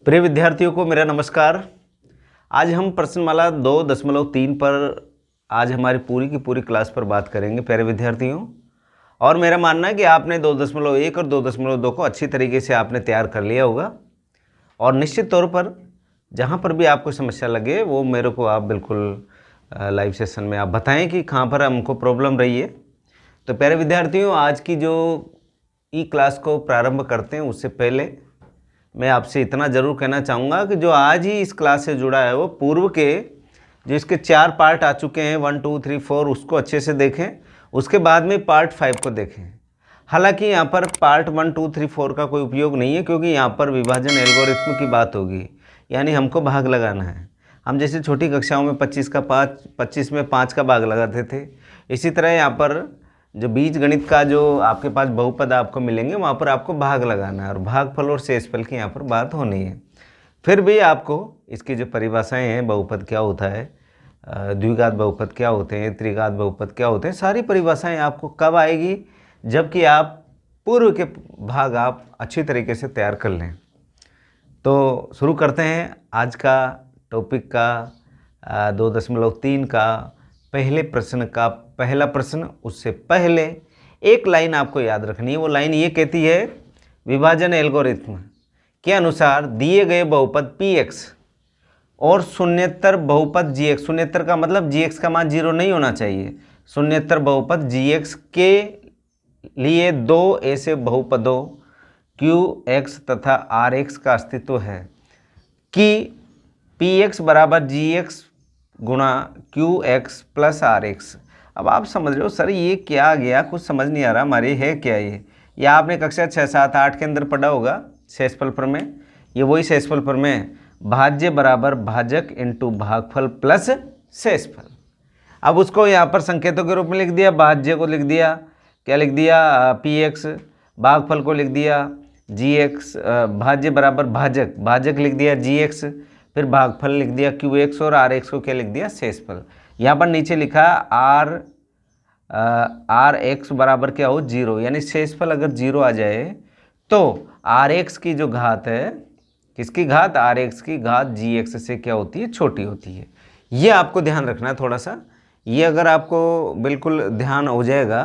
प्रिय विद्यार्थियों को मेरा नमस्कार। आज हम प्रश्नमाला 2.3 पर आज हमारी पूरी की पूरी क्लास पर बात करेंगे प्यारे विद्यार्थियों। और मेरा मानना है कि आपने 2.1 और 2.2 को अच्छी तरीके से आपने तैयार कर लिया होगा। और निश्चित तौर पर जहाँ पर भी आपको समस्या लगे वो मेरे को आप बिल्कुल लाइव सेशन में आप बताएं कि कहाँ पर हमको प्रॉब्लम रही है। तो प्यारे विद्यार्थियों, आज की जो ई क्लास को प्रारंभ करते हैं उससे पहले मैं आपसे इतना ज़रूर कहना चाहूँगा कि जो आज ही इस क्लास से जुड़ा है वो पूर्व के जो इसके 4 पार्ट आ चुके हैं 1, 2, 3, 4 उसको अच्छे से देखें। उसके बाद में पार्ट 5 को देखें। हालांकि यहाँ पर पार्ट 1, 2, 3, 4 का कोई उपयोग नहीं है, क्योंकि यहाँ पर विभाजन एल्गोरिथम की बात होगी, यानी हमको भाग लगाना है। हम जैसे छोटी कक्षाओं में 25 में 5 का भाग लगाते थे, इसी तरह यहाँ पर जो बीज गणित का जो आपके पास बहुपद आपको मिलेंगे वहाँ पर आपको भाग लगाना है और भागफल और शेषफल की यहाँ पर बात होनी है। फिर भी आपको इसकी जो परिभाषाएं हैं, बहुपद क्या होता है, द्विघात बहुपद क्या होते हैं, त्रिघात बहुपद क्या होते हैं, सारी परिभाषाएं आपको कब आएगी, जबकि आप पूर्व के भाग आप अच्छी तरीके से तैयार कर लें। तो शुरू करते हैं आज का टॉपिक का 2.3 का पहले प्रश्न का पहला प्रश्न। उससे पहले एक लाइन आपको याद रखनी है। वो लाइन ये कहती है, विभाजन एल्गोरिथम के अनुसार दिए गए बहुपद px और शून्येतर बहुपद gx, शून्येतर का मतलब gx का मान 0 नहीं होना चाहिए, शून्येतर बहुपद gx के लिए दो ऐसे बहुपदों qx तथा rx का अस्तित्व है कि px बराबर gx गुणा qx प्लस rx। अब आप समझ रहे हो सर ये क्या आ गया, कुछ समझ नहीं आ रहा हमारे है क्या ये। या आपने कक्षा 6, 7, 8 के अंदर पढ़ा होगा शेषफल प्रमेय। ये वही शेषफल प्रमेय, भाज्य बराबर भाजक इंटू भागफल प्लस शेषफल। अब उसको यहाँ पर संकेतों के रूप में लिख दिया, भाज्य को लिख दिया, क्या लिख दिया px, भागफल को लिख दिया gx, भाज्य बराबर भाजक, भाजक लिख दिया gx, फिर भागफल लिख दिया qx और rx को क्या लिख दिया शेषफल। यहाँ पर नीचे लिखा rx बराबर क्या हो 0, यानी शेषफल अगर 0 आ जाए तो rx की जो घात है, किसकी घात, rx की घात gx से क्या होती है, छोटी होती है। ये आपको ध्यान रखना है थोड़ा सा। ये अगर आपको बिल्कुल ध्यान हो जाएगा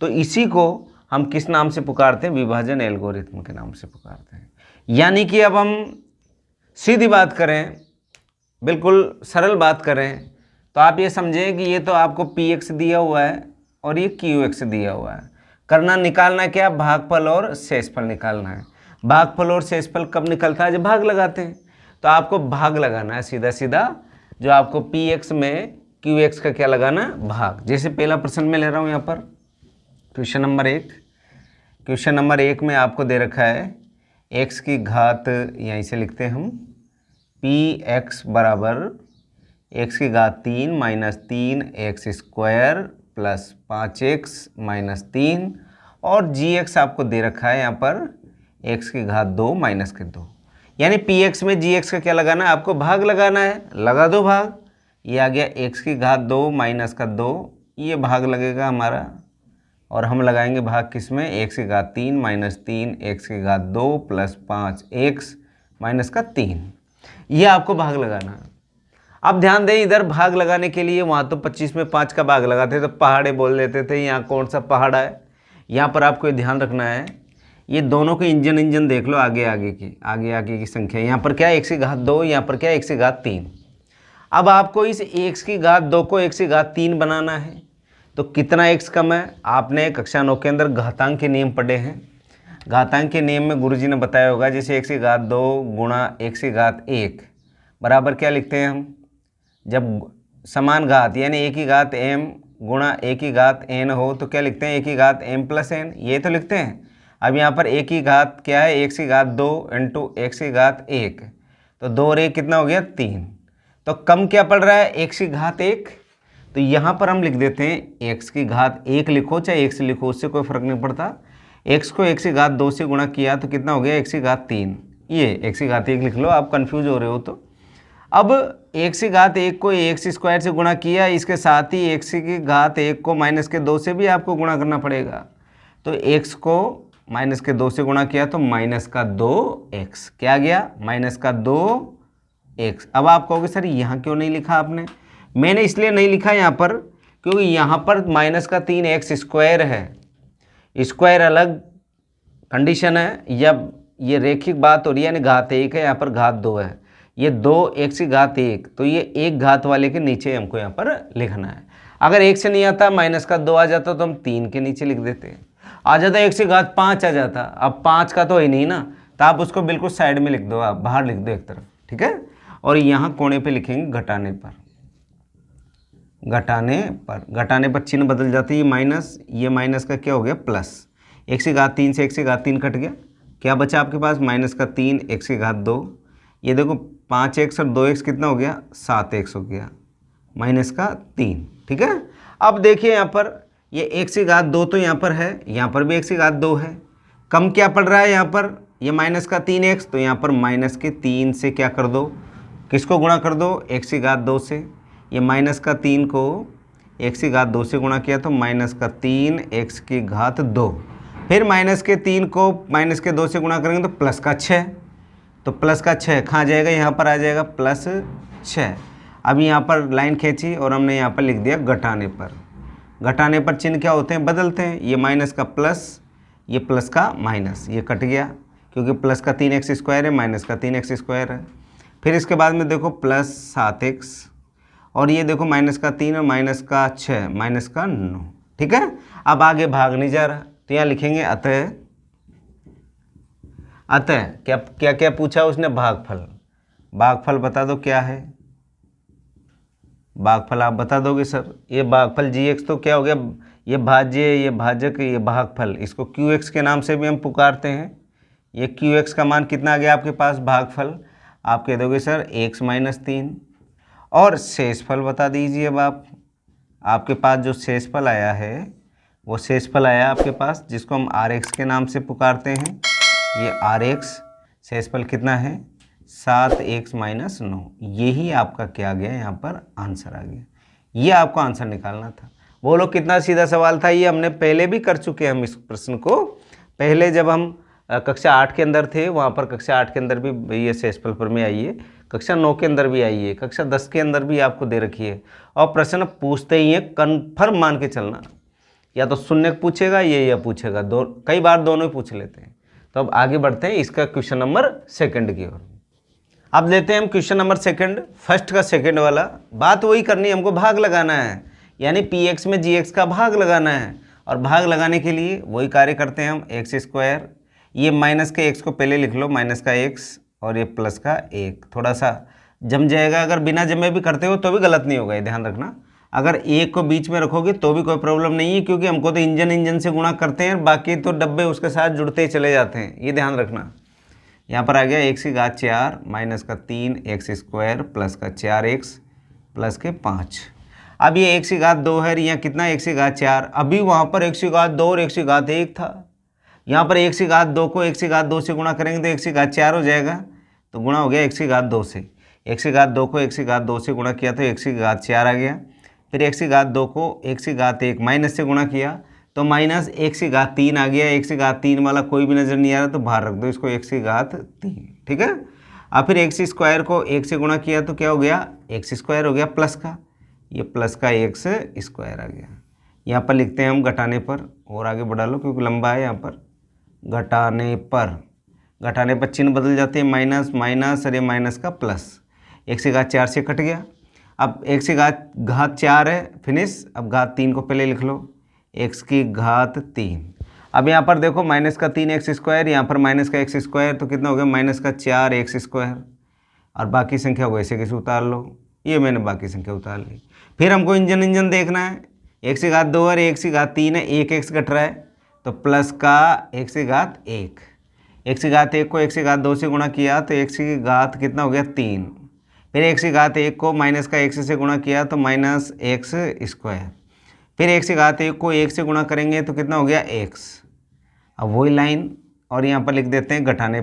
तो इसी को हम किस नाम से पुकारते हैं, विभाजन एल्गोरिथम के नाम से पुकारते हैं। यानी कि अब हम सीधी बात करें, बिल्कुल सरल बात करें तो आप ये समझें कि ये तो आपको px दिया हुआ है और ये qx दिया हुआ है। करना निकालना क्या, भागफल और शेषफल निकालना है। भागफल और शेषफल कब निकलता है, जब भाग लगाते हैं। तो आपको भाग लगाना है सीधा सीधा, जो आपको px में qx का क्या लगाना है, भाग। जैसे पहला प्रश्न में ले रहा हूँ यहाँ पर क्वेश्चन नंबर 1 में आपको दे रखा है x की घात, यहीं से लिखते हैं हम, px बराबर x की घात 3 minus 3x square plus 5x minus 3, और gx आपको दे रखा है यहाँ पर x की घात 2 माइनस के 2। यानी px में gx का क्या लगाना है, आपको भाग लगाना है। लगा दो भाग, ये आ गया x की घात 2 माइनस का 2, ये भाग लगेगा हमारा। और हम लगाएंगे भाग किस में, x की घात 3 माइनस 3 x की घात 2 प्लस 5x माइनस का 3, ये आपको भाग लगाना है। अब ध्यान दें, इधर भाग लगाने के लिए वहाँ तो 25 में 5 का भाग लगाते तो पहाड़े बोल देते थे, यहाँ कौन सा पहाड़ा है। यहाँ पर आपको ये ध्यान रखना है, ये दोनों के इंजन देख लो, आगे आगे की संख्या। यहाँ पर क्या है x की घात 2, यहाँ पर क्या है x की घात 3। अब आपको इस x की घात 2 को x की घात 3 बनाना है, तो कितना x कम है। आपने कक्षा 9 के अंदर घातांक के नियम पढ़े हैं। घातांक के नियम में गुरुजी ने बताया होगा, जैसे x की घात 2 गुणा x की घात 1 बराबर क्या लिखते हैं हम, जब समान घात यानी a की घात m गुणा a की घात n हो तो क्या लिखते हैं, a की घात m प्लस n, ये तो लिखते हैं। अब यहाँ पर a की घात क्या है, x की घात 2 इंटू x की घात 1, तो 2 और 1 कितना हो गया 3। तो कम क्या पड़ रहा है, x की घात 1। तो यहाँ पर हम लिख देते हैं x की घात 1 लिखो चाहे x लिखो, उससे कोई फर्क नहीं पड़ता। x को x की घात 2 से गुणा किया तो कितना हो गया, x की घात 3। ये x की घात 1 लिख लो, आप कंफ्यूज हो रहे हो तो। अब x की घात 1 को x स्क्वायर से गुणा किया, इसके साथ ही x की घात 1 को माइनस के 2 से भी आपको गुणा करना पड़ेगा। तो x को माइनस के 2 से गुणा किया तो माइनस का 2x, क्या आ गया माइनस का 2x। अब आप कहोगे सर यहाँ क्यों नहीं लिखा आपने? मैंने इसलिए नहीं लिखा यहाँ पर क्योंकि यहाँ पर माइनस का 3x स्क्वायर है, स्क्वायर अलग कंडीशन है, या ये रेखिक बात हो रही है, यानी घात 1 है, यहाँ पर घात 2 है, ये 2x की घात 1, तो ये एक घात वाले के नीचे हमको यहाँ पर लिखना है। अगर 1 से नहीं आता माइनस का 2 आ जाता तो हम 3 के नीचे लिख देते हैं, आ जाता 1 से घात 5 आ जाता, अब 5 का तो है नहीं ना, तो आप उसको बिल्कुल साइड में लिख दो, आप बाहर लिख दो एक तरफ, ठीक है। और यहाँ कोने पे लिखेंगे घटाने पर, घटाने पर चिन्ह बदल जाती है, माइनस, ये माइनस का क्या हो गया प्लस, 1 से घात 3 से 1 से घात 3 कट गया, क्या बचा आपके पास माइनस का 3 x की घात 2, ये देखो 5x और 2x कितना हो गया 7x हो गया, माइनस का 3, ठीक है। अब देखिए यहाँ पर ये x की घात 2 तो यहाँ पर है, यहाँ पर भी x की घात 2 है, कम क्या पड़ रहा है यहाँ पर, ये माइनस का 3x, तो यहाँ पर माइनस के 3 से क्या कर दो, किसको गुणा कर दो, x की घात 2 से, ये माइनस का 3 को x की घात 2 से गुणा किया तो माइनस का 3 x की घात 2, फिर माइनस के 3 को माइनस के 2 से गुणा करेंगे तो प्लस का 6, तो प्लस का 6 कहाँ जाएगा, यहाँ पर आ जाएगा प्लस 6। अब यहाँ पर लाइन खींची और हमने यहाँ पर लिख दिया घटाने पर, घटाने पर चिन्ह क्या होते हैं बदलते हैं, ये माइनस का प्लस, ये प्लस का माइनस, ये कट गया क्योंकि प्लस का 3x स्क्वायर है, माइनस का 3x स्क्वायर है, फिर इसके बाद में देखो प्लस 7x, और ये देखो माइनस का 3 और माइनस का 6, माइनस का 9, ठीक है। अब आगे भाग नहीं जा रहा तो यहाँ लिखेंगे अतः, अतः क्या क्या क्या पूछा उसने, भागफल, भागफल बता दो क्या है, भागफल आप बता दोगे सर, ये भागफल gx तो क्या हो गया, ये भाज्य, ये भाजक, ये भागफल, इसको qx के नाम से भी हम पुकारते हैं, ये qx का मान कितना आ गया आपके पास भागफल, आप कह दोगे सर x माइनस 3, और शेषफल बता दीजिए। अब आपके पास जो शेषफल आया है वो शेषफल आया आपके पास जिसको हम rx के नाम से पुकारते हैं, ये rx, शेषफल कितना है 7x माइनस 9, यही आपका क्या आ गया यहाँ पर आंसर आ गया, ये आपको आंसर निकालना था। बोलो कितना सीधा सवाल था, ये हमने पहले भी कर चुके हैं हम इस प्रश्न को, पहले जब हम कक्षा 8 के अंदर थे वहाँ पर कक्षा 8 के अंदर भी ये शेषफल पर में आई है, कक्षा 9 के अंदर भी आई है, कक्षा 10 के अंदर भी आपको दे रखी है, और प्रश्न पूछते ही है, कन्फर्म मान के चलना, या तो शून्य पूछेगा या पूछेगा, कई बार दोनों ही पूछ लेते हैं। तो अब आगे बढ़ते हैं इसका क्वेश्चन नंबर 2 की ओर। अब लेते हैं हम क्वेश्चन नंबर 2, फर्स्ट का सेकंड वाला, बात वही करनी है, हमको भाग लगाना है, यानी px में gx का भाग लगाना है, और भाग लगाने के लिए वही कार्य करते हैं हम, एक्स स्क्वायर, ये माइनस के x को पहले लिख लो, माइनस का x, और ये प्लस का 1, थोड़ा सा जम जाएगा, अगर बिना जमे भी करते हो तो भी गलत नहीं होगा, ये ध्यान रखना, अगर 1 को बीच में रखोगे तो भी कोई प्रॉब्लम नहीं है, क्योंकि हमको तो इंजन से गुणा करते हैं, बाकी तो डब्बे उसके साथ जुड़ते ही चले जाते हैं, ये ध्यान रखना। यहाँ पर आ गया 1 की घात 4 माइनस का 3x स्क्वायर प्लस का 4x प्लस के 5। अब ये 1 की घात 2 है, यहाँ कितना 1 की घात 4, अभी वहाँ पर 1 की घात 2 और 1 की घात 1 था, यहाँ पर 1 की घात 2 को 1 की घात 2 से गुणा करेंगे तो 1 की घात 4 हो जाएगा, तो गुणा हो गया 1 की घात 2 से, 1 की घात 2 को 1 की घात 2 से गुणा किया तो 1 की घात 4 आ गया, फिर 1 की घात 2 को 1 की घात 1 माइनस से गुणा किया तो माइनस 1 की घात 3 आ गया, 1 की घात 3 वाला कोई भी नज़र नहीं आ रहा तो बाहर रख दो इसको, 1 की घात 3, ठीक है। अब फिर 1 स्क्वायर को 1 से गुणा किया तो क्या हो गया, 1 स्क्वायर हो गया प्लस का, ये प्लस का 1 स्क्वायर आ गया। यहाँ पर लिखते हैं हम घटाने पर, और आगे बढ़ा लो क्योंकि लंबा है, यहाँ पर घटाने पर चिन्ह बदल जाते हैं, माइनस माइनस, और ये माइनस का प्लस, 1 की घात 4 से कट गया, अब 1 की घात 4 है फिनिश, अब घात 3 को पहले लिख लो, 1 की घात 3, अब यहाँ पर देखो माइनस का 3x स्क्वायर, यहाँ पर माइनस का x स्क्वायर, तो कितना हो गया माइनस का 4x स्क्वायर, और बाकी संख्या वैसे कैसे उतार लो, ये मैंने बाकी संख्या उतार ली। फिर हमको इंजन देखना है, 1 की घात 2 और 1 की घात 3 है, 1x घट रहा है तो प्लस का 1 की घात 1, 1 की घात 1 को 1 की घात 2 से गुणा किया तो 1 की घात कितना हो गया 3, फिर 1 की घात 1 को माइनस का x से गुणा किया तो माइनस x स्क्वायर, फिर 1 की घात 1 को 1 से गुणा करेंगे तो कितना हो गया x। अब वही लाइन और यहाँ पर लिख देते हैं घटाने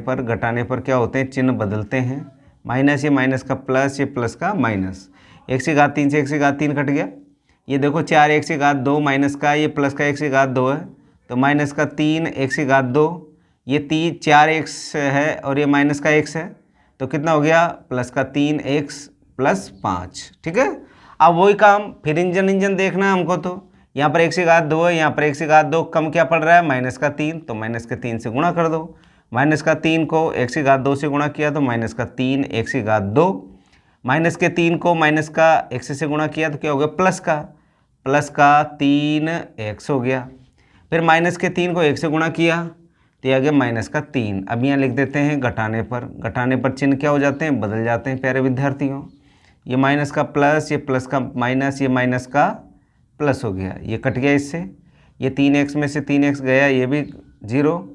पर क्या होते हैं चिन्ह बदलते हैं, माइनस ये माइनस का प्लस, ये प्लस का माइनस, 1 की घात 3 से 1 की घात 3 कट गया, ये देखो 4 1 की घात 2 माइनस का, ये प्लस का 1 की घात 2 है तो माइनस का 3 x की घात 2, ये 4x है और ये माइनस का x है, तो कितना हो गया प्लस का 3x प्लस 5। ठीक है, अब वही काम फिर इंजन देखना है हमको, तो यहाँ पर x की घात 2 है, यहाँ पर x की घात 2 कम क्या पड़ रहा है माइनस का 3, तो माइनस के 3 से गुणा कर दो। माइनस का 3 को x की घात 2 से गुणा किया तो माइनस का 3 x की घात 2, माइनस के 3 को माइनस का x से गुणा किया तो क्या हो गया प्लस का 3x हो गया। फिर माइनस के 3 को 1 से गुणा किया तो यह आ गया माइनस का 3। अब यहाँ लिख देते हैं घटाने पर चिन्ह क्या हो जाते हैं, बदल जाते हैं प्यारे विद्यार्थियों। ये माइनस का प्लस, ये प्लस का माइनस, ये माइनस का प्लस हो गया, ये कट गया इससे, ये 3x में से 3x गया, ये भी 0,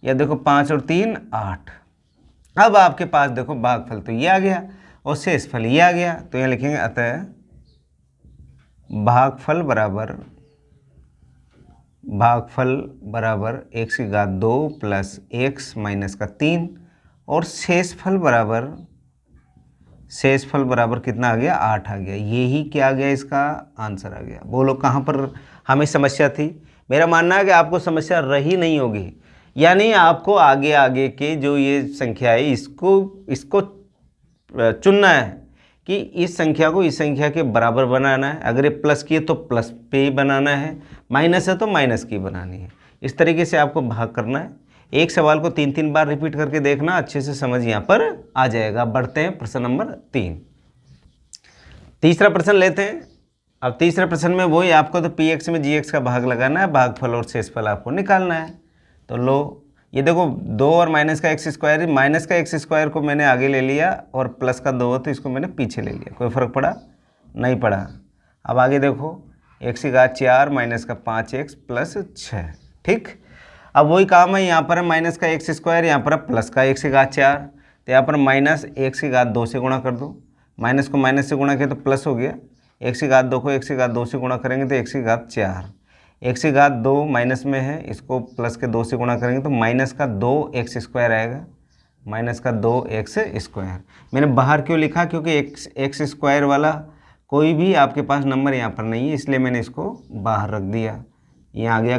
या देखो 5 और 3 8। अब आपके पास देखो भागफल तो ये आ गया और शेषफल ये आ गया, तो यहाँ लिखेंगे अतः भागफल बराबर x की घात 2 प्लस x माइनस का 3, और शेषफल बराबर कितना आ गया 8 आ गया। यही क्या आ गया, इसका आंसर आ गया। बोलो कहाँ पर हमें समस्या थी। मेरा मानना है कि आपको समस्या रही नहीं होगी, यानी आपको आगे के जो ये संख्या है इसको चुनना है कि इस संख्या को इस संख्या के बराबर बनाना है। अगर ये प्लस की है तो प्लस पे ही बनाना है, माइनस है तो माइनस की बनानी है। इस तरीके से आपको भाग करना है। एक सवाल को 3-3 बार रिपीट करके देखना, अच्छे से समझ यहाँ पर आ जाएगा। बढ़ते हैं प्रश्न नंबर 3। तीसरा प्रश्न लेते हैं। अब तीसरे प्रश्न में वही आपको तो px में gx का भाग लगाना है, भागफल और शेषफल आपको निकालना है। तो लो ये देखो 2 और माइनस का एक्स स्क्वायर, माइनस का एक्स स्क्वायर को मैंने आगे ले लिया और प्लस का 2 तो इसको मैंने पीछे ले लिया। कोई फ़र्क पड़ा? नहीं पड़ा। अब आगे देखो x की घात 4 माइनस का 5x प्लस 6। ठीक, अब वही काम है, यहाँ पर है माइनस का एक्स स्क्वायर, यहाँ पर है प्लस का x की घात 4, तो यहाँ पर माइनस x की घात 2 से गुणा कर दो। माइनस को माइनस से गुणा किया तो प्लस हो गया, x की घात 2 को x की घात 2 से गुणा करेंगे तो x की घात 4, x की घात 2 माइनस में है, इसको प्लस के 2 से गुणा करेंगे तो माइनस का 2x स्क्वायर आएगा, माइनस का 2x स्क्वायर। मैंने बाहर क्यों लिखा, क्योंकि एक्स स्क्वायर वाला कोई भी आपके पास नंबर यहाँ पर नहीं है, इसलिए मैंने इसको बाहर रख दिया। यहाँ आ गया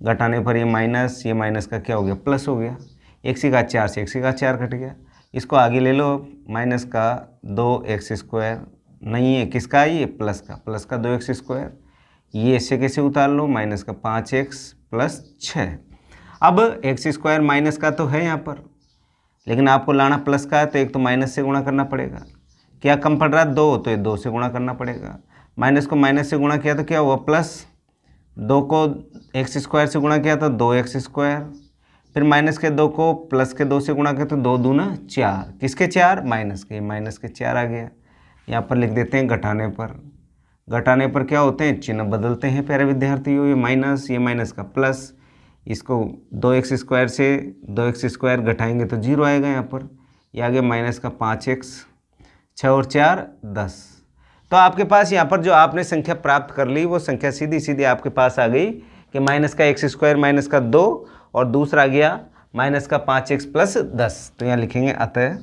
घटाने पर ये माइनस का क्या हो गया प्लस हो गया, x की घात 4 से x की घात 4 कट गया। इसको आगे ले लो, माइनस का 2x स्क्वायर नहीं है, किसका ये प्लस का 2x स्क्वायर, ये इससे कैसे उतार लो, माइनस का 5x प्लस 6। अब एक्स स्क्वायर माइनस का तो है यहाँ पर, लेकिन आपको लाना प्लस का है, तो एक तो माइनस से गुणा करना पड़ेगा। क्या कम पड़ रहा है 2, तो ये 2 से गुणा करना पड़ेगा। माइनस को माइनस से गुणा किया तो क्या हुआ प्लस, 2 को एक्स स्क्वायर से गुणा किया तो 2x स्क्वायर, फिर माइनस के 2 को प्लस के 2 से गुणा किया तो 2 दूना 4, किसके 4 माइनस के 4 आ गया। यहाँ पर लिख देते हैं घटाने पर क्या होते हैं, चिन्ह बदलते हैं प्यारे विद्यार्थियों। ये माइनस का प्लस, इसको 2x स्क्वायर से 2x स्क्वायर घटाएंगे तो 0 आएगा यहाँ पर। ये आ गया माइनस का 5x, 6 और 4 10। तो आपके पास यहाँ पर जो आपने संख्या प्राप्त कर ली वो संख्या सीधी आपके पास आ गई कि माइनस का x स्क्वायर माइनस का 2 और दूसरा आ गया माइनस का 5x प्लस 10। तो यहाँ लिखेंगे अतः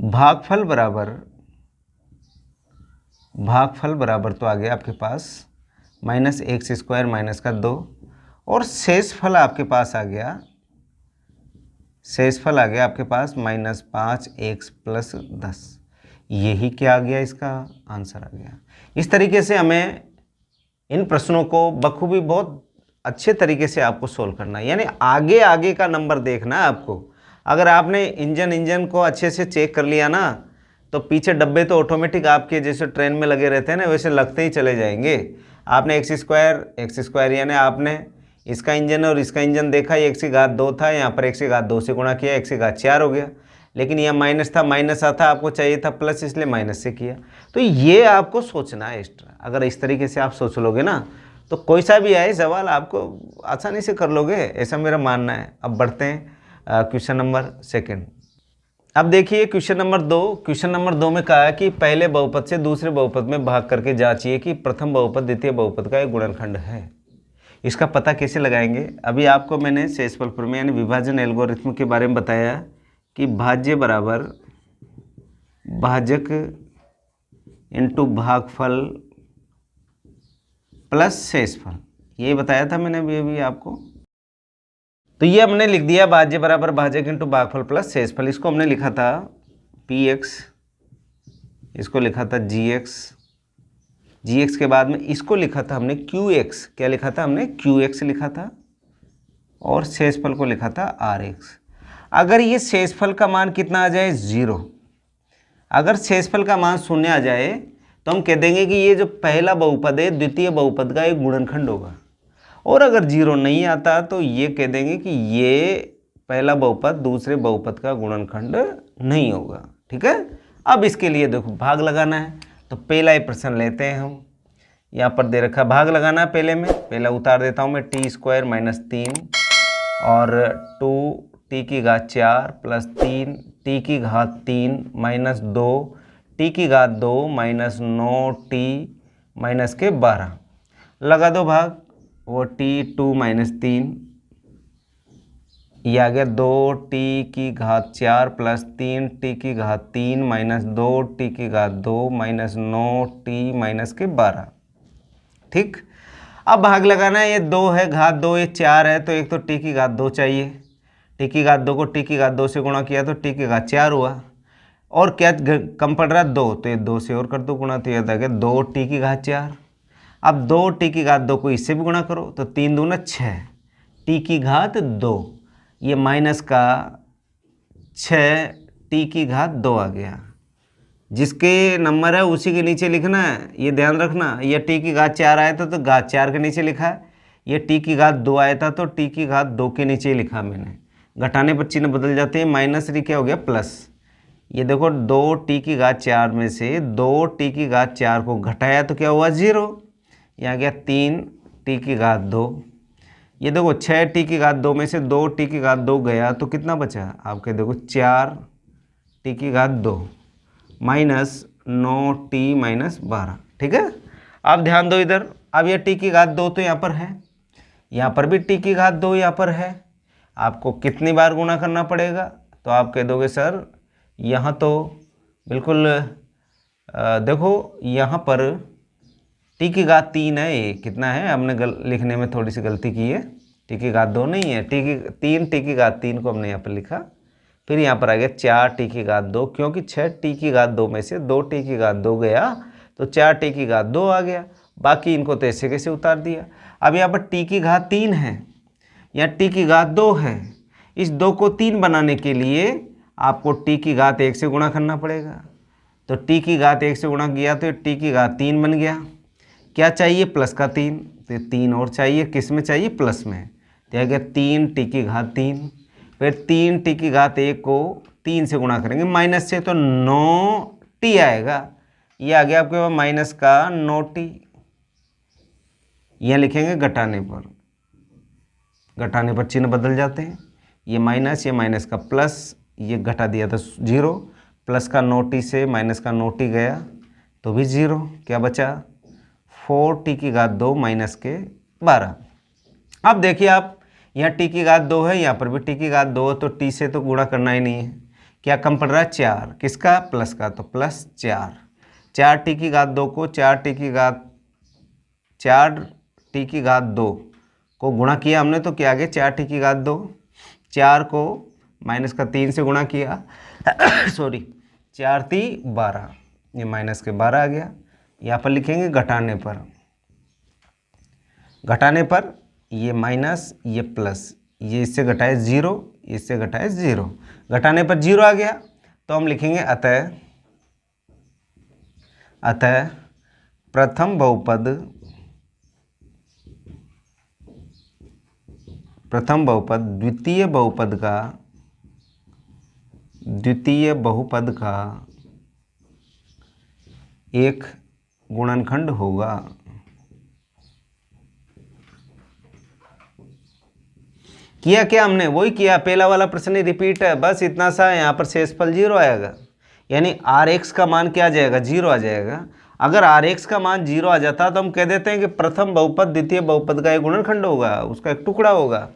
भागफल बराबर तो आ गया आपके पास माइनस एक्स स्क्वायर माइनस का 2, और शेषफल आपके पास आ गया आपके पास माइनस 5x प्लस 10। यही क्या आ गया, इसका आंसर आ गया। इस तरीके से हमें इन प्रश्नों को बखूबी बहुत अच्छे तरीके से आपको सोल्व करना है, यानी आगे का नंबर देखना है आपको। अगर आपने इंजन को अच्छे से चेक कर लिया ना, तो पीछे डब्बे तो ऑटोमेटिक आपके जैसे ट्रेन में लगे रहते हैं ना, वैसे लगते ही चले जाएंगे। आपने एक्स स्क्वायर यानी आपने इसका इंजन और इसका इंजन देखा, ये x की घात 2 था, यहाँ पर x की घात 2 से गुणा किया, x की घात 4 हो गया। लेकिन यह माइनस था, माइनस आता आपको चाहिए था प्लस, इसलिए माइनस से किया। तो ये आपको सोचना है एक्स्ट्रा। अगर इस तरीके से आप सोच लोगे ना, तो कोई सा भी आए सवाल आपको आसानी से कर लोगे, ऐसा मेरा मानना है। अब बढ़ते हैं क्वेश्चन नंबर 2। अब देखिए क्वेश्चन नंबर 2 में कहा है कि पहले बहुपद से दूसरे बहुपद में भाग करके जांचिए कि प्रथम बहुपद द्वितीय बहुपद का एक गुणनखंड है। इसका पता कैसे लगाएंगे? अभी आपको मैंने शेषफल प्रमेय यानी विभाजन एल्गोरिथम के बारे में बताया कि भाज्य बराबर भाजक इंटू भागफल प्लस शेषफल, ये बताया था मैंने अभी आपको। तो ये हमने लिख दिया भाज्य बराबर भाजक इंटू भागफल प्लस शेषफल। इसको हमने लिखा था px, इसको लिखा था gx, gx के बाद में इसको लिखा था हमने qx। क्या लिखा था हमने? qx लिखा था, और शेषफल को लिखा था rx। अगर ये शेषफल का मान कितना आ जाए? 0। अगर शेषफल का मान 0 आ जाए तो हम कह देंगे कि ये जो पहला बहुपद है द्वितीय बहुपद का एक गुणनखंड होगा। और अगर 0 नहीं आता तो ये कह देंगे कि ये पहला बहुपद दूसरे बहुपद का गुणनखंड नहीं होगा। ठीक है। अब इसके लिए देखो भाग लगाना है, तो पहला ही प्रश्न लेते हैं हम। यहाँ पर दे रखा भाग लगाना है पहले में, पहला उतार देता हूँ मैं, टी स्क्वायर माइनस 3 और 2 टी की घात 4 प्लस 3 टी की घात 3 माइनस 2 टी की घात 2 माइनस 9 टी माइनस के 12। लगा दो भाग, वो टी 2 माइनस 3, ये आ गया 2 टी की घात 4 प्लस 3 टी की घात 3 माइनस 2 टी की घात 2 माइनस 9 टी माइनस के 12। ठीक। अब भाग लगाना है, ये 2 है, घात 2, ये 4 है, तो एक तो टी की घात 2 चाहिए। टी की घात 2 को टी की घात 2 से गुणा किया तो टी की घात 4 हुआ, और क्या कम पड़ रहा है? 2, तो ये 2 से और कर दो गुणा, तो ये आ गया 2 टी की घात 4। अब 2 टी की घात 2 को इससे भी गुणा करो तो 3 दूना 6 टी की घात 2, ये माइनस का 6 टी की घात 2 आ गया। जिसके नंबर है उसी के नीचे लिखना है, ये ध्यान रखना। ये टी की घात 4 आया था तो घात 4 के नीचे लिखा है, ये टी की घात 2 आया था तो टी की घात 2 के नीचे लिखा मैंने। घटाने पर चिन्ह बदल जाते हैं, माइनस री क्या हो गया? प्लस। ये देखो 2 टी की घात 4 में से 2 टी की घात 4 को घटाया तो क्या हुआ? 0। यहाँ गया 3 टी की घात 2। ये देखो 6 टी की घात 2 में से 2 टी की घात 2 गया तो कितना बचा? आपके देखो 4 टी की घात 2 माइनस 9 टी माइनस 12। ठीक है। अब ध्यान दो इधर, अब ये टी की घात 2 तो यहाँ पर है, यहाँ पर भी टी की घात 2 यहाँ पर है। आपको कितनी बार गुणा करना पड़ेगा? तो आप कह दोगे सर यहाँ तो बिल्कुल देखो यहाँ पर टी की घात 3 है, ये कितना है? हमने लिखने में थोड़ी सी गलती की है, टी की घात 2 नहीं है, तीन टी की घात 3 को हमने यहाँ पर लिखा। फिर यहाँ पर आ गया 4 टी की घात 2, क्योंकि 6 टी की घात 2 में से 2 टी की घात 2 गया तो 4 टी की घात 2 आ गया। बाकी इनको तो ऐसे कैसे उतार दिया। अब यहाँ पर टी की घात 3 है, यहाँ टी की घात 2 है। इस 2 को 3 बनाने के लिए आपको टी की घात 1 से गुणा करना पड़ेगा। तो टी की घात 1 से गुणा किया तो टी की घात 3 बन गया। क्या चाहिए? प्लस का 3, तो 3 और चाहिए, किस में चाहिए? प्लस में। तो आ गया 3 टी की घात 3, फिर 3 टी की घात 1 को 3 से गुणा करेंगे माइनस से तो 9 टी आएगा। ये आ गया आपके पास माइनस का 9 टी। यह लिखेंगे घटाने पर चिन्ह बदल जाते हैं, ये माइनस का प्लस, ये घटा दिया था 0, प्लस का 9 टी से माइनस का 9 टी गया तो भी 0। क्या बचा? 4 टी की घात 2 माइनस के 12। अब देखिए आप, यहाँ टी की घात 2 है, यहाँ पर भी टी की घात 2 है, तो टी से तो गुणा करना ही नहीं है। क्या कम पड़ रहा है? 4, किसका? प्लस का, तो प्लस 4। 4 टी की घात 2 को 4 टी की घात 2 को गुणा किया हमने तो क्या आ गया? 4 टी की घात 2। 4 को माइनस का 3 से गुणा किया सॉरी 4 ती 12, ये माइनस के 12 आ गया। यहाँ पर लिखेंगे घटाने पर ये माइनस, ये प्लस, ये इससे घटाए 0, इससे घटाए 0, घटाने पर 0 आ गया। तो हम लिखेंगे अतः प्रथम बहुपद द्वितीय बहुपद का एक गुणनखंड होगा। किया क्या हमने? वही किया, पहला वाला प्रश्न ही रिपीट है, बस इतना सा। यहाँ पर शेषफल 0 आएगा, यानी Rx का मान क्या आ जाएगा? 0 आ जाएगा। अगर Rx का मान 0 आ जाता तो हम कह देते हैं कि प्रथम बहुपद द्वितीय बहुपद का एक गुणनखंड होगा, उसका एक टुकड़ा होगा।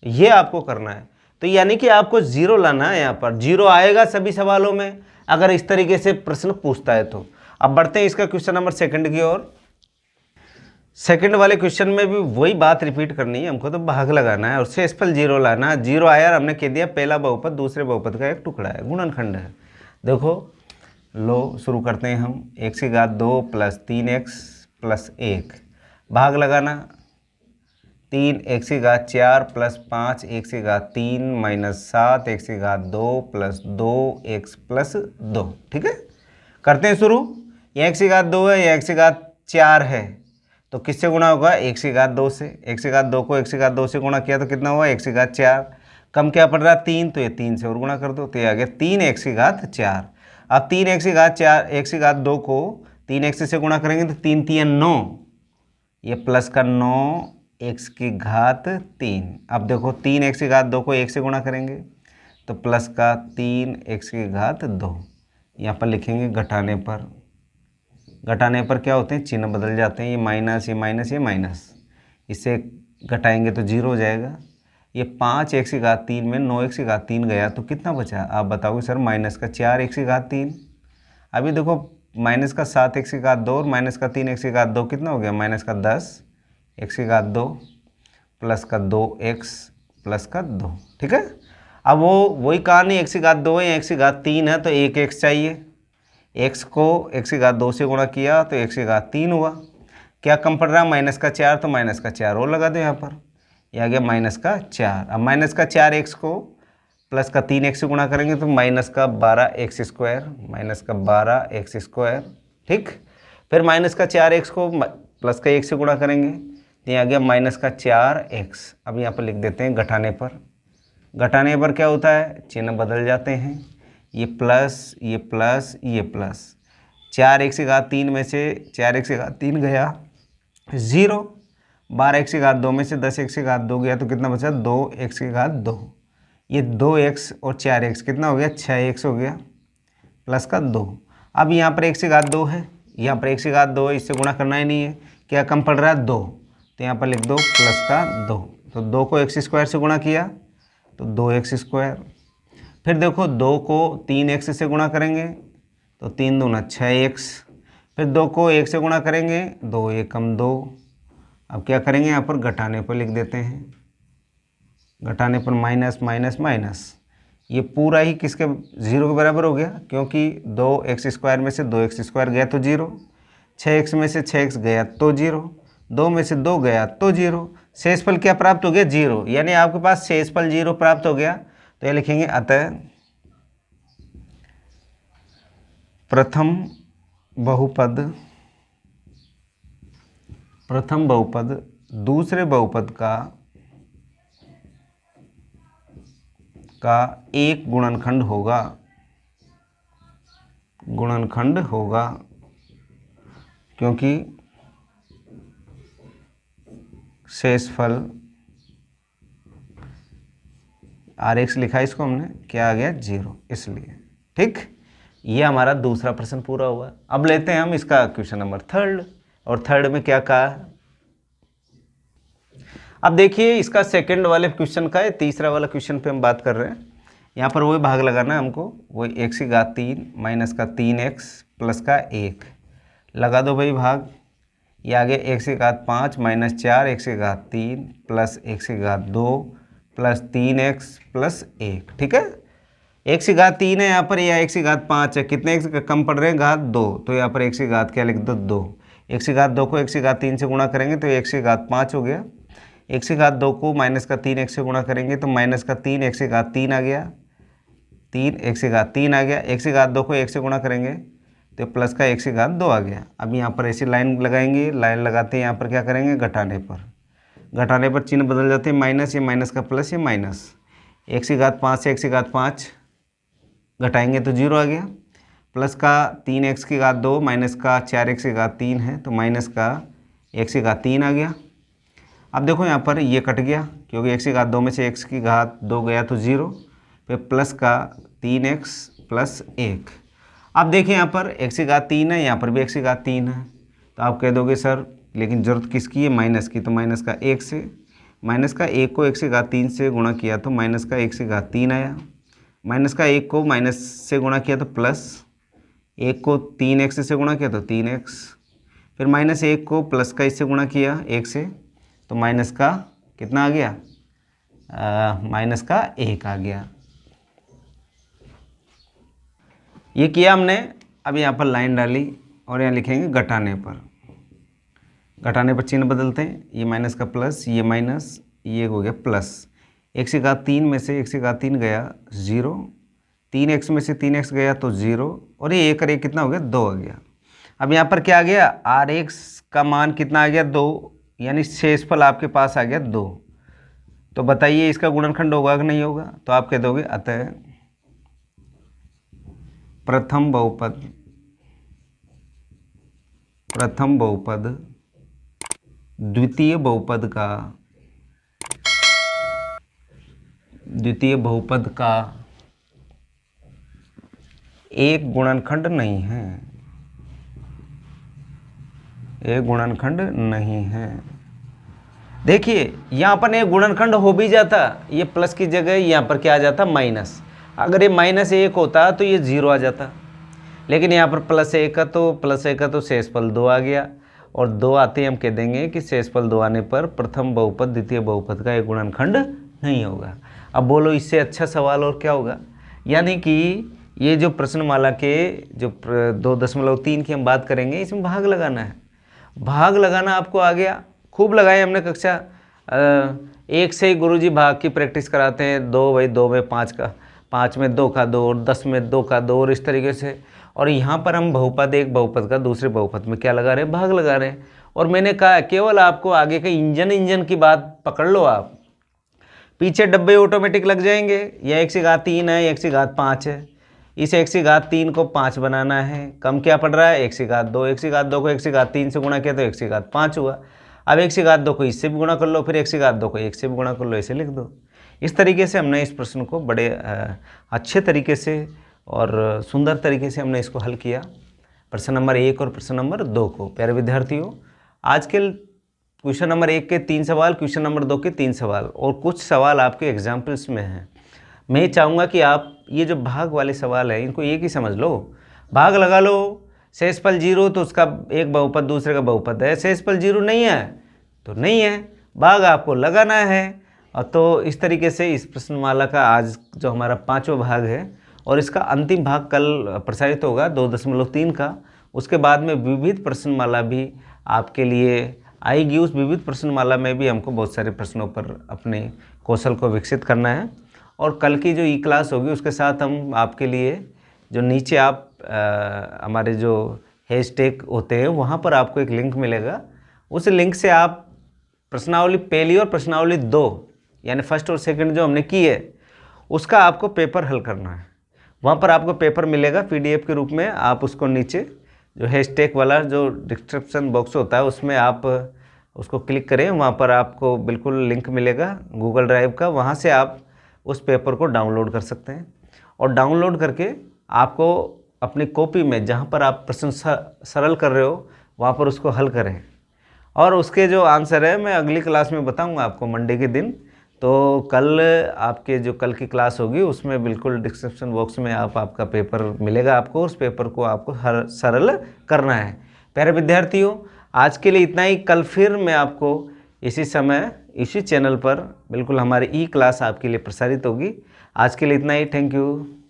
ये आपको करना है। तो यानी कि आपको 0 लाना है, यहाँ पर 0 आएगा सभी सवालों में अगर इस तरीके से प्रश्न पूछता है तो। अब बढ़ते हैं इसका क्वेश्चन नंबर 2 की ओर। सेकंड वाले क्वेश्चन में भी वही बात रिपीट करनी है हमको, तो भाग लगाना है और शेषफल जीरो लाना है। जीरो आया और हमने कह दिया पहला बहुपद दूसरे बहुपद का एक टुकड़ा है, गुणनखंड है। देखो लो शुरू करते हैं हम। x की घात 2 प्लस 3x प्लस 1, भाग लगाना। 3x की घात 4 प्लस 5 x की घात 3 माइनस 7 x की घात 2 प्लस 2x प्लस 2। ठीक है, करते हैं शुरू। ये x की घात 2 है, ये x की घात 4 है, तो किससे गुणा होगा? x की घात 2 से। x की घात 2 को x की घात 2 से गुणा किया तो कितना हुआ? x की घात 4। कम क्या पड़ रहा है? 3, तो ये 3 से और गुणा कर दो, तो ये आ गया 3x की घात 4। अब 3x की घात 4, x की घात 2 को 3x से गुणा करेंगे तो 3 3 9, ये प्लस का 9 x की घात 3। अब देखो 3x की घात 2 को 1 से गुणा करेंगे तो प्लस का 3x की घात 2। यहाँ पर लिखेंगे घटाने पर। घटाने पर क्या होते हैं? चिन्ह बदल जाते हैं, ये माइनस ये माइनस ये माइनस, इससे घटाएंगे तो जीरो हो जाएगा। ये 5x की घात 3 में 9x की घात 3 गया तो कितना बचा? आप बताओगे सर माइनस का 4x की घात 3। अभी देखो माइनस का 7x की घात 2 और माइनस का 3x की घात 2 कितना हो गया? माइनस का 10x की घात 2 प्लस का 2x प्लस का 2। ठीक है, अब वही कहानी, x की घात 2 है, x की घात 3 है, तो एक x चाहिए। x को x की घात 2 से गुणा किया तो x की घात 3 हुआ। क्या कम पड़ रहा है? माइनस का 4, तो माइनस का 4 और लगा दो यहाँ पर, यह आ गया माइनस का 4। अब माइनस का 4x को प्लस का 3x से गुणा करेंगे तो माइनस का 12x स्क्वायर, माइनस का 12x स्क्वायर। ठीक, फिर माइनस का 4x को प्लस का 1 से गुणा करेंगे तो यह आ गया माइनस का 4x। अब यहाँ पर लिख देते हैं घटाने पर। घटाने पर क्या होता है? चिन्ह बदल जाते हैं, ये प्लस ये प्लस ये प्लस। 4x की घात 3 में से 4x की घात 3 गया 0, 12x की घात 2 में से 10x की घात 2 गया तो कितना बचा? 2x की घात 2। ये 2x और 4x कितना हो गया? 6x हो गया प्लस का 2। अब यहाँ पर x की घात 2 है, यहाँ पर x की घात 2 है, इससे गुणा करना ही नहीं है। क्या कम पड़ रहा है? 2, तो यहाँ पर लिख दो प्लस का 2। तो 2 को x स्क्वायर से गुणा किया तो 2x स्क्वायर। फिर देखो 2 को 3x से गुणा करेंगे तो 3 दूना 6x। फिर 2 को 1 से गुणा करेंगे 2 एकम 2। अब क्या करेंगे? यहाँ पर घटाने पर लिख देते हैं। घटाने पर माइनस माइनस माइनस, ये पूरा ही किसके? 0 के बराबर हो गया, क्योंकि 2x स्क्वायर में से 2x स्क्वायर गया तो 0, 6x में से 6x गया तो 0, 2 में से 2 गया तो 0। शेषफल क्या प्राप्त हो गया? 0। यानी आपके पास शेषफल 0 प्राप्त हो गया। तो ये लिखेंगे अतः प्रथम बहुपद दूसरे बहुपद का एक गुणनखंड होगा, क्योंकि शेषफल Rx लिखा है, इसको हमने क्या आ गया? 0, इसलिए। ठीक, ये हमारा दूसरा प्रश्न पूरा हुआ। अब लेते हैं हम इसका क्वेश्चन नंबर 3, और 3 में क्या कहा है? अब देखिए इसका सेकंड वाले क्वेश्चन का है, तीसरा वाला क्वेश्चन पे हम बात कर रहे हैं। यहाँ पर वही भाग लगाना है हमको, वही x की घात 3 माइनस का 3x प्लस का 1 लगा दो भाई भाग। ये आगे x की घात 5 माइनस 4 x की घात 3 प्लस x की घात 2 प्लस 3x प्लस 1। ठीक है, x की घात 3 है यहाँ पर, या x की घात 5 है, कितने x कम पड़ रहे हैं? घात 2, तो यहाँ पर x की घात क्या लिख दो? 2। x की घात 2 को x की घात 3 से गुणा करेंगे तो x की घात 5 हो गया। x की घात 2 को माइनस का 3x से गुणा करेंगे तो माइनस का 3 x की घात 3 आ गया, 3 x की घात 3 आ गया। x की घात 2 को 1 से गुणा करेंगे तो प्लस का x की घात 2 आ गया। अब यहाँ पर ऐसी लाइन लगाएंगे, लाइन लगाते हैं यहाँ पर क्या करेंगे? घटाने पर। घटाने पर चिन्ह बदल जाते हैं, माइनस ये माइनस का प्लस ये माइनस। x की घात 5 से x की घात 5 घटाएंगे तो 0 आ गया, प्लस का 3x की घात 2 माइनस का 4x की घात 3 है तो माइनस का x की घात 3 आ गया। अब देखो यहाँ पर ये कट गया, क्योंकि x की घात 2 में से x की घात 2 गया तो 0, फिर प्लस का 3x प्लस 1। अब देखिए यहाँ पर x की घात 3 है, यहाँ पर भी x की घात 3 है, तो आप कह दोगे सर लेकिन ज़रूरत किसकी है? माइनस की, तो माइनस का 1 से, माइनस का 1 को x की घात 3 से गुणा किया तो माइनस का x की घात 3 आया, माइनस का 1 को माइनस से गुणा किया तो प्लस, 1 को 3x से गुणा किया तो 3x, फिर -1 को प्लस का इससे गुणा किया 1 से, तो माइनस का कितना आ गया, -1 आ गया। ये किया हमने। अब यहाँ पर लाइन डाली और यहाँ लिखेंगे घटाने पर। घटाने पर चिन्ह बदलते हैं, ये माइनस का प्लस, ये माइनस, ये हो गया प्लस। 1 से घात 3 में से 1 से घात 3 गया 0, 3x में से 3x गया तो 0, और ये 1 और 1 कितना हो गया, 2 आ गया। अब यहाँ पर क्या आ गया, Rx का मान कितना आ गया, 2, यानी शेषफल आपके पास आ गया 2। तो बताइए इसका गुणनखंड होगा कि नहीं होगा, तो आप कह दोगे अतः प्रथम बहुपद द्वितीय बहुपद का एक गुणनखंड नहीं है, एक गुणनखंड नहीं है। देखिए यहाँ पर एक गुणनखंड हो भी जाता, ये प्लस की जगह यहाँ पर क्या आ जाता, माइनस। अगर ये -1 होता तो ये 0 आ जाता, लेकिन यहाँ पर +1 का तो शेषफल 2 आ गया, और 2 आते ही हम कह देंगे कि शेषफल 2 आने पर प्रथम बहुपद द्वितीय बहुपद का एक गुणनखंड नहीं होगा। अब बोलो इससे अच्छा सवाल और क्या होगा। यानी कि ये जो प्रश्नमाला के जो 2.3 की हम बात करेंगे, इसमें भाग लगाना है। भाग लगाना आपको आ गया, खूब लगाए हमने कक्षा 1 से ही गुरुजी भाग की प्रैक्टिस कराते हैं। 2 भाई 2 में 5 का, 5 में 2 का 2, और 10 में 2 का 2, और इस तरीके से। और यहाँ पर हम बहुपद एक बहुपद का दूसरे बहुपद में क्या लगा रहे हैं, भाग लगा रहे हैं। और मैंने कहा केवल आपको आगे के इंजन की बात पकड़ लो आप, पीछे डब्बे ऑटोमेटिक लग जाएंगे। यह 1 से घात 3 है, 1 से घात 5 है, इस 1 से घात 3 को 5 बनाना है। कम क्या पड़ रहा है, 1 से घात 2, 1 से घात 2 को 1 से घात 3 से गुणा किया तो 1 से घात 5 हुआ। अब 1 से घात 2 को इससे भी गुणा कर लो, फिर 1 से घात 2 को 1 से भी गुणा कर लो, ऐसे लिख दो। इस तरीके से हमने इस प्रश्न को बड़े अच्छे तरीके से और सुंदर तरीके से हमने इसको हल किया, प्रश्न नंबर 1 और प्रश्न नंबर 2 को। प्यारे विद्यार्थियों, आज के क्वेश्चन नंबर 1 के 3 सवाल, क्वेश्चन नंबर 2 के 3 सवाल, और कुछ सवाल आपके एग्जाम्पल्स में हैं। मैं चाहूँगा कि आप ये जो भाग वाले सवाल है इनको एक ही समझ लो, भाग लगा लो। शेषफल 0 तो उसका एक बहुपद दूसरे का बहुपद है, शेषफल 0 नहीं है तो नहीं है, भाग आपको लगाना है। और तो इस तरीके से इस प्रश्नमाला का आज जो हमारा 5वां भाग है, और इसका अंतिम भाग कल प्रसारित होगा 2.3 का। उसके बाद में विविध प्रश्नमाला भी आपके लिए आएगी। उस विविध प्रश्नमाला में भी हमको बहुत सारे प्रश्नों पर अपने कौशल को विकसित करना है। और कल की जो क्लास होगी उसके साथ हम आपके लिए जो नीचे आप हमारे जो हैशटैग होते हैं वहाँ पर आपको एक लिंक मिलेगा। उस लिंक से आप प्रश्नावली पहली और प्रश्नावली 2 यानी फर्स्ट और सेकंड जो हमने की है उसका आपको पेपर हल करना है। वहाँ पर आपको पेपर मिलेगा PDF के रूप में। आप उसको नीचे जो हैशटैग वाला जो डिस्क्रिप्शन बॉक्स होता है उसमें आप उसको क्लिक करें, वहाँ पर आपको बिल्कुल लिंक मिलेगा गूगल ड्राइव का। वहाँ से आप उस पेपर को डाउनलोड कर सकते हैं, और डाउनलोड करके आपको अपनी कॉपी में जहाँ पर आप प्रश्न सरल कर रहे हो वहाँ पर उसको हल करें। और उसके जो आंसर है मैं अगली क्लास में बताऊँगा आपको मंडे के दिन। तो कल आपके जो कल की क्लास होगी उसमें बिल्कुल डिस्क्रिप्शन बॉक्स में आपका पेपर मिलेगा आपको। उस पेपर को आपको हर सरल करना है। प्यारे विद्यार्थियों, आज के लिए इतना ही। कल फिर मैं आपको इसी समय इसी चैनल पर बिल्कुल हमारी क्लास आपके लिए प्रसारित होगी। आज के लिए इतना ही। Thank you.